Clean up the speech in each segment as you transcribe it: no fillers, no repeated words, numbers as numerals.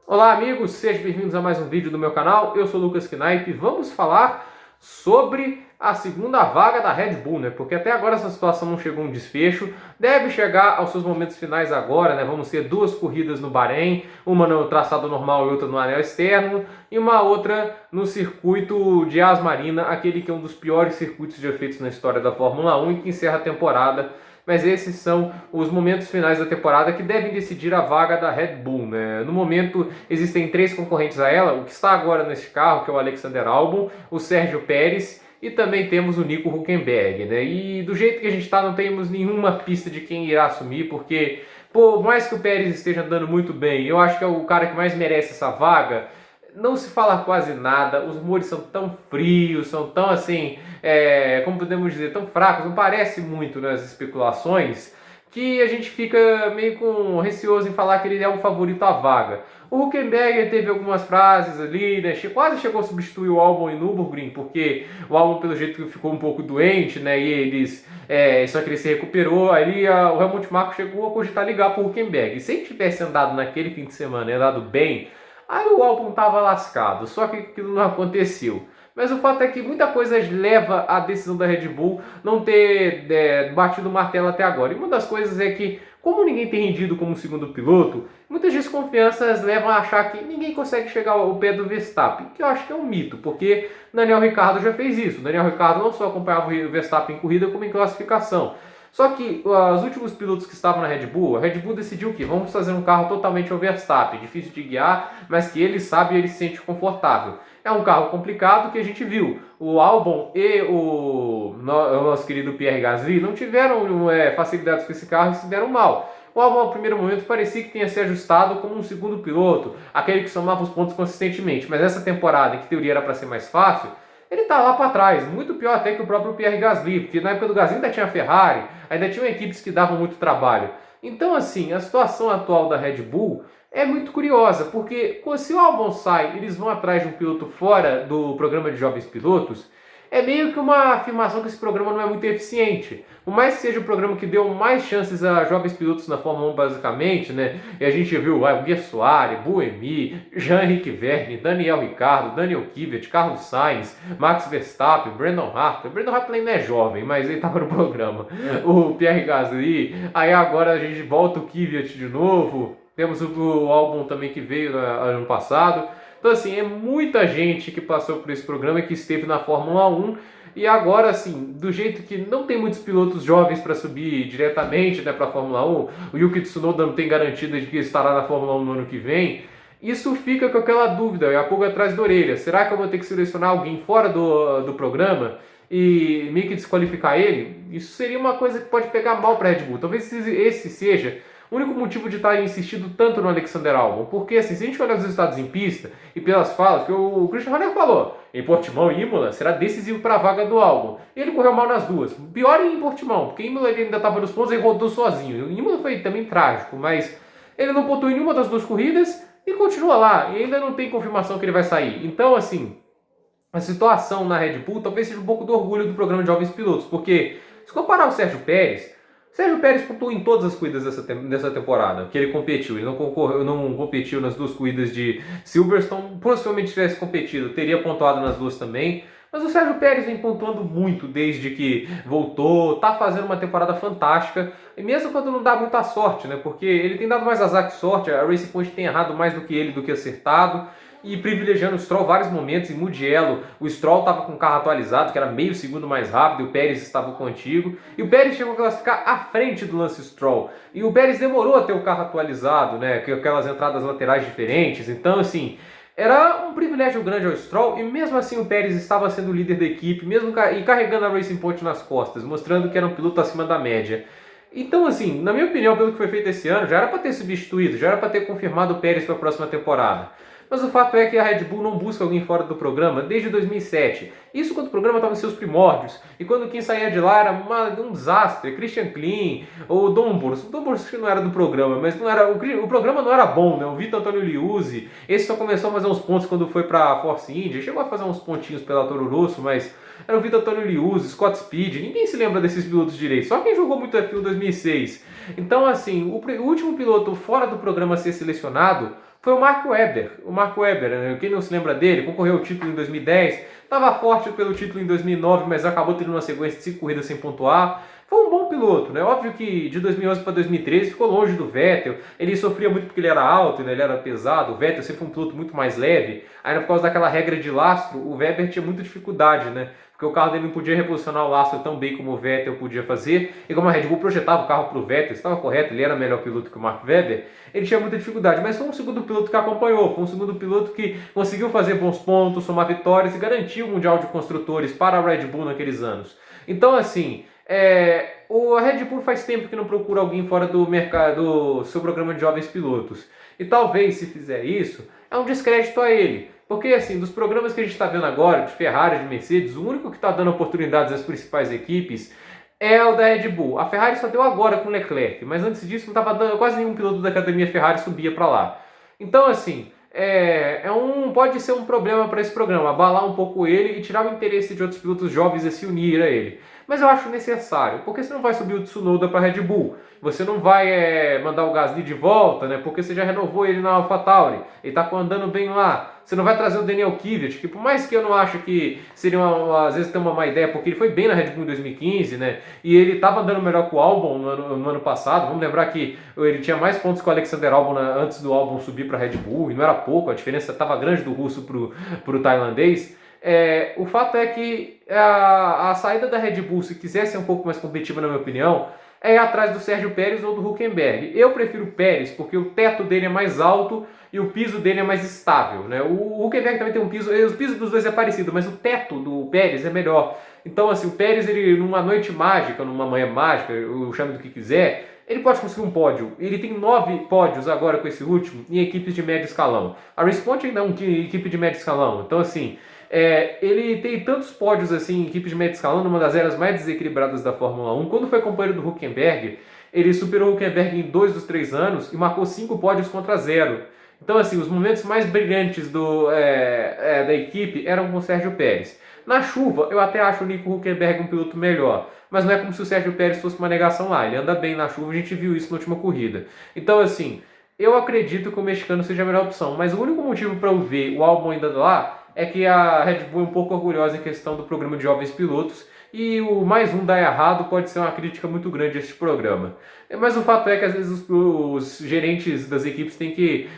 Olá amigos, sejam bem-vindos a mais um vídeo do meu canal. Eu sou o Lucas Knaip e vamos falar sobre a segunda vaga da Red Bull, né? Porque até agora essa situação não chegou a um desfecho, deve chegar aos seus momentos finais agora, né? Vamos ter duas corridas no Bahrein, uma no traçado normal e outra no anel externo, e uma outra no circuito de Yas Marina, aquele que é um dos piores circuitos já feitos na história da Fórmula 1 e que encerra a temporada. Mas esses são os momentos finais da temporada que devem decidir a vaga da Red Bull, né? No momento existem três concorrentes a ela, o que está agora nesse carro, que é o Alexander Albon, o Sérgio Pérez e também temos o Nico Hülkenberg, né? E do jeito que a gente está, não temos nenhuma pista de quem irá assumir, porque por mais que o Pérez esteja andando muito bem, eu acho que é o cara que mais merece essa vaga. Não se fala quase nada, os rumores são tão frios, são tão assim, como podemos dizer, tão fracos, não parece muito nas especulações, que a gente fica meio com receoso em falar que ele é o favorito à vaga. O Hülkenberg teve algumas frases ali, né? Quase chegou a substituir o Albon em Nürburgring, porque o Albon, pelo jeito, ficou um pouco doente, né? E eles, só que ele se recuperou. Aí o Helmut Marko chegou a cogitar ligar para o Hülkenberg. E se ele tivesse andado naquele fim de semana e andado bem, aí o Albon estava lascado. Só que aquilo não aconteceu. Mas o fato é que muita coisa leva a decisão da Red Bull não ter batido o martelo até agora. E uma das coisas é que, como ninguém tem rendido como segundo piloto, muitas desconfianças levam a achar que ninguém consegue chegar ao pé do Verstappen, que eu acho que é um mito, porque Daniel Ricciardo já fez isso. Daniel Ricciardo não só acompanhava o Verstappen em corrida, como em classificação. Só que os últimos pilotos que estavam na Red Bull, a Red Bull decidiu que vamos fazer um carro totalmente ao Verstappen, difícil de guiar, mas que ele sabe e ele se sente confortável. É um carro complicado que a gente viu. O Albon e o nosso querido Pierre Gasly não tiveram facilidades com esse carro e se deram mal. O Albon, no primeiro momento, parecia que tinha se ajustado como um segundo piloto, aquele que somava os pontos consistentemente. Mas essa temporada, em que teoria era para ser mais fácil, ele está lá para trás. Muito pior até que o próprio Pierre Gasly, porque na época do Gasly ainda tinha a Ferrari, ainda tinham equipes que davam muito trabalho. Então, assim, a situação atual da Red Bull é muito curiosa, porque se o Albon sai, eles vão atrás de um piloto fora do programa de jovens pilotos, é meio que uma afirmação que esse programa não é muito eficiente. Por mais que seja o programa que deu mais chances a jovens pilotos na Fórmula 1, basicamente, né? E a gente viu o Guia Soares, Buemi, Jean-Henrique Verne, Daniel Ricciardo, Daniel Kvyat, Carlos Sainz, Max Verstappen, Brandon Hartley. Brandon Hartley não é jovem, mas ele estava no programa. O Pierre Gasly, aí agora a gente volta o Kvyat de novo. Temos o Albon também que veio no ano passado. Então, assim, é muita gente que passou por esse programa e que esteve na Fórmula 1. E agora, assim, do jeito que não tem muitos pilotos jovens para subir diretamente, né, para a Fórmula 1, o Yuki Tsunoda não tem garantida de que estará na Fórmula 1 no ano que vem, isso fica com aquela dúvida, e a pulga atrás da orelha. Será que eu vou ter que selecionar alguém fora do programa e meio que desqualificar ele? Isso seria uma coisa que pode pegar mal para a Red Bull. Talvez esse seja o único motivo de estar insistindo tanto no Alexander Albon, porque assim, se a gente olhar os resultados em pista e pelas falas, que o Christian Horner falou, em Portimão e Imola será decisivo para a vaga do Albon. E ele correu mal nas duas. Pior em Portimão, porque em Imola ele ainda estava nos pontos e rodou sozinho. Em Imola foi também trágico, mas ele não pontuou em nenhuma das duas corridas e continua lá. E ainda não tem confirmação que ele vai sair. Então, assim, a situação na Red Bull talvez seja um pouco do orgulho do programa de jovens pilotos, porque se comparar o Sérgio Pérez pontuou em todas as corridas dessa temporada que ele competiu. Ele não competiu nas duas corridas de Silverstone. Possivelmente tivesse competido, teria pontuado nas duas também. Mas o Sérgio Pérez vem pontuando muito desde que voltou. Tá fazendo uma temporada fantástica. E mesmo quando não dá muita sorte, né? Porque ele tem dado mais azar que sorte. A Racing Point tem errado mais do que ele, do que acertado. E privilegiando o Stroll vários momentos. Em Mugello, o Stroll estava com o carro atualizado, que era meio segundo mais rápido, e o Pérez estava contigo. E o Pérez chegou a classificar à frente do Lance Stroll. E o Pérez demorou a ter o carro atualizado, né? Com aquelas entradas laterais diferentes. Então, assim, era um privilégio grande ao Stroll. E mesmo assim o Pérez estava sendo o líder da equipe, mesmo e carregando a Racing Point nas costas, mostrando que era um piloto acima da média. Então, assim, na minha opinião, pelo que foi feito esse ano, já era para ter substituído, já era para ter confirmado o Pérez para a próxima temporada. Mas o fato é que a Red Bull não busca alguém fora do programa desde 2007. Isso quando o programa estava em seus primórdios. E quando quem saía de lá era um desastre. Christian Klein ou Dom Boros. O Dom Boros não era do programa, mas não era, o programa não era bom, né? O Vitor Antônio Liuzzi, esse só começou a fazer uns pontos quando foi para a Force India. Chegou a fazer uns pontinhos pela Toro Rosso, mas era o Vitor Antônio Liuzzi, Scott Speed. Ninguém se lembra desses pilotos direito. Só quem jogou muito F1 em 2006. Então, assim, o último piloto fora do programa a ser selecionado foi o Mark Webber. O Mark Webber, né? Quem não se lembra dele, concorreu ao título em 2010, estava forte pelo título em 2009, mas acabou tendo uma sequência de 5 corridas sem pontuar. Foi um bom piloto, né? Óbvio que de 2011 para 2013 ficou longe do Vettel. Ele sofria muito porque ele era alto, né? Ele era pesado. O Vettel sempre foi um piloto muito mais leve. Aí por causa daquela regra de lastro, o Webber tinha muita dificuldade, né? Porque o carro dele não podia reposicionar o lastro tão bem como o Vettel podia fazer. E como a Red Bull projetava o carro para o Vettel, estava correto, ele era melhor piloto que o Mark Webber, ele tinha muita dificuldade. Mas foi um segundo piloto que acompanhou, foi um segundo piloto que conseguiu fazer bons pontos, somar vitórias e garantir o Mundial de Construtores para a Red Bull naqueles anos. Então, assim, a Red Bull faz tempo que não procura alguém fora do mercado, do seu programa de jovens pilotos. E talvez, se fizer isso, é um descrédito a ele. Porque, assim, dos programas que a gente está vendo agora, de Ferrari, de Mercedes, o único que está dando oportunidades às principais equipes é o da Red Bull. A Ferrari só deu agora com o Leclerc, mas antes disso não estava dando, quase nenhum piloto da academia Ferrari subia para lá. Então, assim, pode ser um problema para esse programa, abalar um pouco ele e tirar o interesse de outros pilotos jovens a se unir a ele. Mas eu acho necessário, porque você não vai subir o Tsunoda para a Red Bull, você não vai mandar o Gasly de volta, né? Porque você já renovou ele na AlphaTauri, ele está andando bem lá. Você não vai trazer o Daniel Kvyat, que por mais que eu não acho que seria às vezes ter uma má ideia, porque ele foi bem na Red Bull em 2015, né? E ele estava andando melhor que o Albon no ano passado. Vamos lembrar que ele tinha mais pontos que o Alexander Albon antes do Albon subir para a Red Bull, e não era pouco, a diferença estava grande do russo para o tailandês. O fato é que a saída da Red Bull, se quiser ser um pouco mais competitiva, na minha opinião, é ir atrás do Sérgio Pérez ou do Hülkenberg. Eu prefiro o Pérez porque o teto dele é mais alto e o piso dele é mais estável, né? O Hülkenberg também tem um piso, o piso dos dois é parecido, mas o teto do Pérez é melhor. Então, assim, o Pérez, ele numa noite mágica, numa manhã mágica, eu chamo do que quiser, ele pode conseguir um pódio. Ele tem 9 pódios agora com esse último em equipes de médio escalão. A Responde ainda é uma equipe de médio escalão. Então, assim, ele tem tantos pódios assim em equipe de médio escalão, numa das eras mais desequilibradas da Fórmula 1. Quando foi companheiro do Hülkenberg, ele superou o Hülkenberg em 2 dos 3 anos e marcou 5 pódios contra 0. Então, assim, os momentos mais brilhantes da equipe eram com o Sérgio Pérez. Na chuva, eu até acho o Nico Hülkenberg um piloto melhor, mas não é como se o Sérgio Pérez fosse uma negação lá. Ele anda bem na chuva, a gente viu isso na última corrida. Então, assim, eu acredito que o mexicano seja a melhor opção, mas o único motivo para eu ver o Albon ainda lá é que a Red Bull é um pouco orgulhosa em questão do programa de jovens pilotos e o mais um dar errado pode ser uma crítica muito grande a este programa. Mas o fato é que às vezes os gerentes das equipes têm que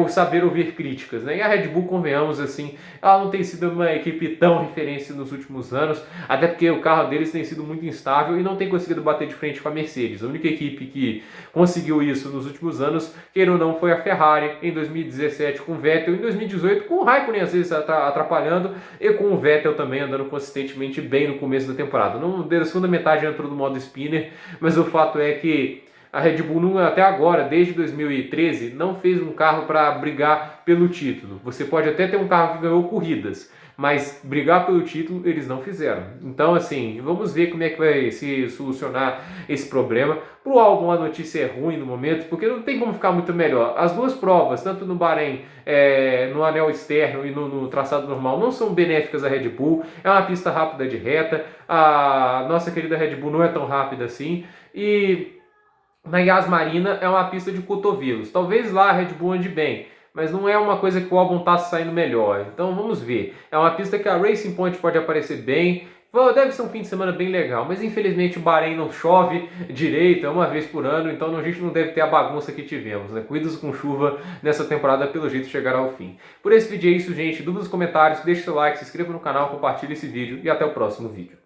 saber ouvir críticas, né? E a Red Bull, convenhamos assim, ela não tem sido uma equipe tão referência nos últimos anos, até porque o carro deles tem sido muito instável e não tem conseguido bater de frente com a Mercedes. A única equipe que conseguiu isso nos últimos anos, queira ou não, foi a Ferrari em 2017 com o Vettel, em 2018 com o Raikkonen às vezes atrapalhando e com o Vettel também andando consistentemente bem no começo da temporada. Na segunda metade entrou no modo spinner, mas o fato é que a Red Bull até agora, desde 2013, não fez um carro para brigar pelo título. Você pode até ter um carro que ganhou corridas, mas brigar pelo título eles não fizeram. Então, assim, vamos ver como é que vai se solucionar esse problema. Para o Albon a notícia é ruim no momento, porque não tem como ficar muito melhor. As duas provas, tanto no Bahrein, no anel externo e no traçado normal, não são benéficas à Red Bull. É uma pista rápida de reta. A nossa querida Red Bull não é tão rápida assim. E na Yas Marina é uma pista de cotovelos. Talvez lá a Red Bull ande bem, mas não é uma coisa que o Albon está saindo melhor. Então vamos ver. É uma pista que a Racing Point pode aparecer bem. Deve ser um fim de semana bem legal, mas infelizmente o Bahrein não chove direito, é uma vez por ano, então a gente não deve ter a bagunça que tivemos, né? Cuidados com chuva nessa temporada, pelo jeito chegará ao fim. Por esse vídeo é isso, gente. Dúvidas nos comentários, deixe seu like, se inscreva no canal, compartilhe esse vídeo e até o próximo vídeo.